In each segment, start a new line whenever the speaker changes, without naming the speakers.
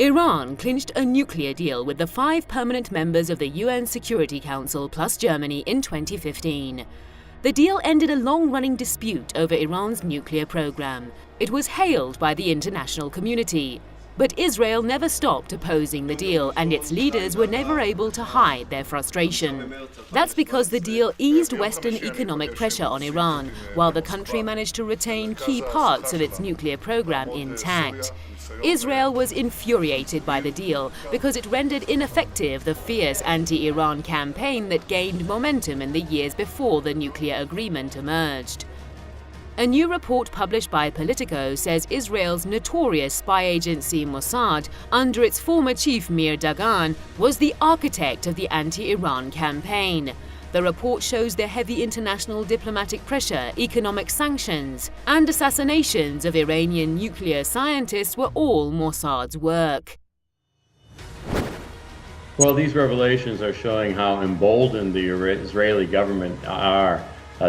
Iran clinched a nuclear deal with the 5 permanent members of the UN Security Council plus Germany in 2015. The deal ended a long-running dispute over Iran's nuclear program. It was hailed by the international community. But Israel never stopped opposing the deal, and its leaders were never able to hide their frustration. That's because the deal eased Western economic pressure on Iran, while the country managed to retain key parts of its nuclear program intact. Israel was infuriated by the deal because it rendered ineffective the fierce anti-Iran campaign that gained momentum in the years before the nuclear agreement emerged. A new report published by Politico says Israel's notorious spy agency Mossad, under its former chief Meir Dagan, was the architect of the anti-Iran campaign. The report shows the heavy international diplomatic pressure, economic sanctions, and assassinations of Iranian nuclear scientists were all Mossad's work.
Well, these revelations are showing how emboldened the Israeli government are.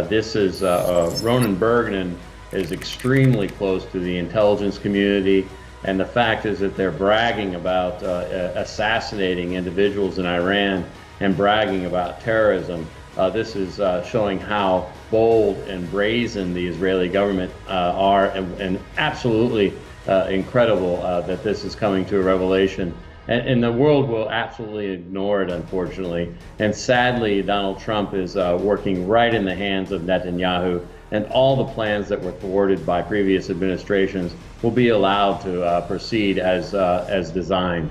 This is Ronen Bergman is extremely close to the intelligence community, and the fact is that they're bragging about assassinating individuals in Iran and bragging about terrorism. This is showing how bold and brazen the Israeli government are, and absolutely incredible that this is coming to a revelation. And the world will absolutely ignore it, unfortunately. And sadly, Donald Trump is working right in the hands of Netanyahu, and all the plans that were thwarted by previous administrations will be allowed to proceed as designed.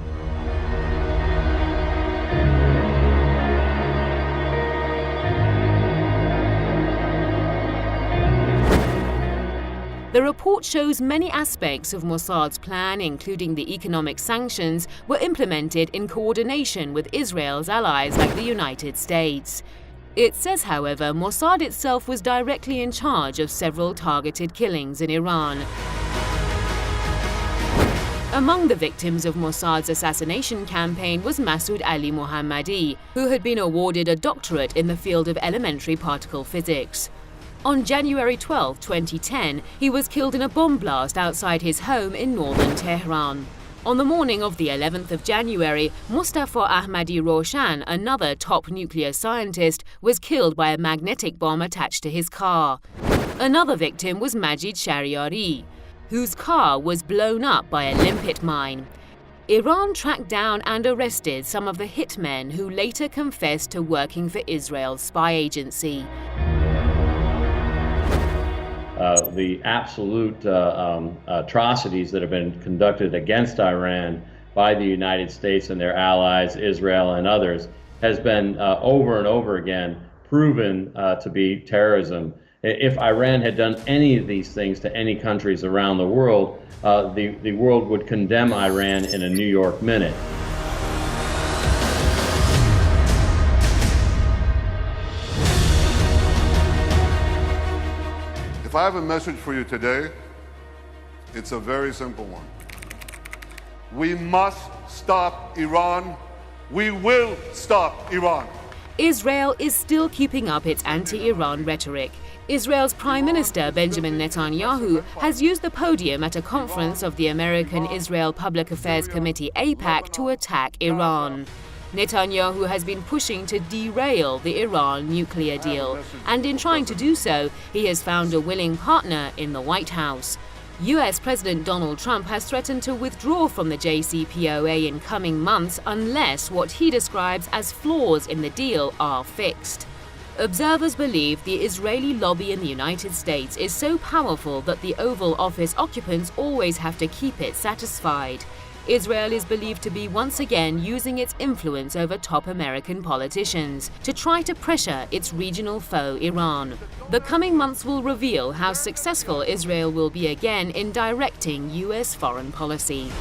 The report shows many aspects of Mossad's plan, including the economic sanctions, were implemented in coordination with Israel's allies like the United States. It says, however, Mossad itself was directly in charge of several targeted killings in Iran. Among the victims of Mossad's assassination campaign was Masoud Ali Mohammadi, who had been awarded a doctorate in the field of elementary particle physics. On January 12, 2010, he was killed in a bomb blast outside his home in northern Tehran. On the morning of the 11th of January, Mustafa Ahmadi Roshan, another top nuclear scientist, was killed by a magnetic bomb attached to his car. Another victim was Majid Shariari, whose car was blown up by a limpet mine. Iran tracked down and arrested some of the hitmen who later confessed to working for Israel's spy agency.
The absolute atrocities that have been conducted against Iran by the United States and their allies, Israel and others, has been over and over again proven to be terrorism. If Iran had done any of these things to any countries around the world, the world would condemn Iran in a New York minute.
If I have a message for you today, it's a very simple one. We must stop Iran. We will stop Iran.
Israel is still keeping up its anti-Iran rhetoric. Israel's Prime Minister Benjamin Netanyahu has used the podium at a conference of the American Israel Public Affairs Committee AIPAC to attack Iran. Netanyahu has been pushing to derail the Iran nuclear deal, and in trying to do so, he has found a willing partner in the White House. US President Donald Trump has threatened to withdraw from the JCPOA in coming months unless what he describes as flaws in the deal are fixed. Observers believe the Israeli lobby in the United States is so powerful that the Oval Office occupants always have to keep it satisfied. Israel is believed to be once again using its influence over top American politicians to try to pressure its regional foe Iran. The coming months will reveal how successful Israel will be again in directing US foreign policy.